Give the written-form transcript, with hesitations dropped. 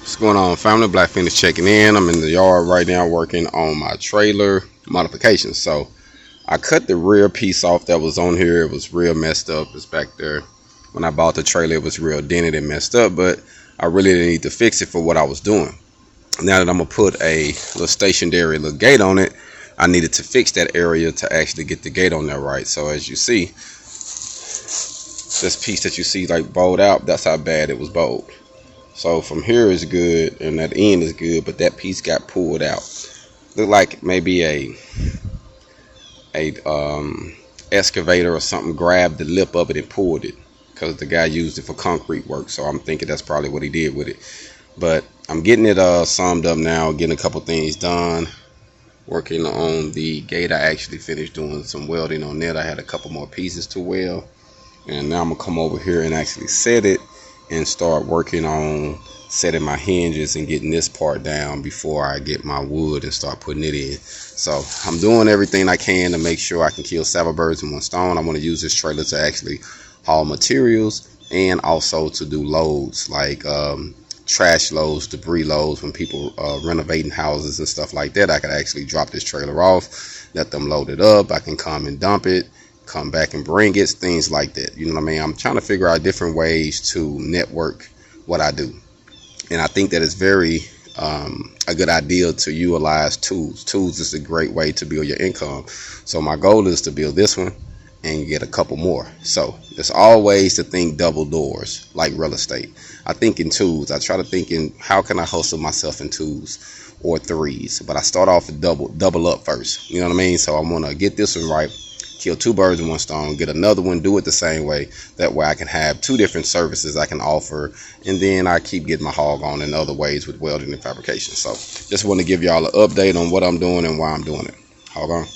What's going on, family? Black Feniks checking in. I'm in the yard right now working on my trailer modification. So I cut the rear piece off that was on here. It was real messed up. It's back there. When I bought the trailer, it was real dented and messed up, but I really didn't need to fix it for what I was doing. Now that I'm gonna put a little stationary little gate on it, I needed to fix that area to actually get the gate on there right. So as you see, this piece that you see like bowed out, that's how bad it was bowed. So from here is good and that end is good, but that piece got pulled out. Looked like maybe a excavator or something grabbed the lip of it and pulled it, because the guy used it for concrete work. So I'm thinking that's probably what he did with it. But I'm getting it summed up now, getting a couple things done. Working on the gate, I actually finished doing some welding on it. I had a couple more pieces to weld, and now I'm gonna come over here and actually set it and start working on setting my hinges and getting this part down before I get my wood and start putting it in. So I'm doing everything I can to make sure I can kill several birds in one stone. I want to use this trailer to actually haul materials and also to do loads like trash loads, debris loads. When people renovating houses and stuff like that, I could actually drop this trailer off, let them load it up. I can come and dump it, come back and bring it, things like that. You know what I mean? I'm trying to figure out different ways to network what I do, and I think that it's very a good idea to utilize tools. Tools is a great way to build your income. So my goal is to build this one and get a couple more. So it's always to think double doors, like real estate. I think in twos. I try to think in how can I hustle myself in twos or threes, but I start off with double up first. You know what I mean? So I want to get this one right, kill two birds with one stone, get another one, do it the same way. That way I can have two different services I can offer, and then I keep getting my hog on in other ways with welding and fabrication. So just want to give y'all an update on what I'm doing and why I'm doing it. Hog on.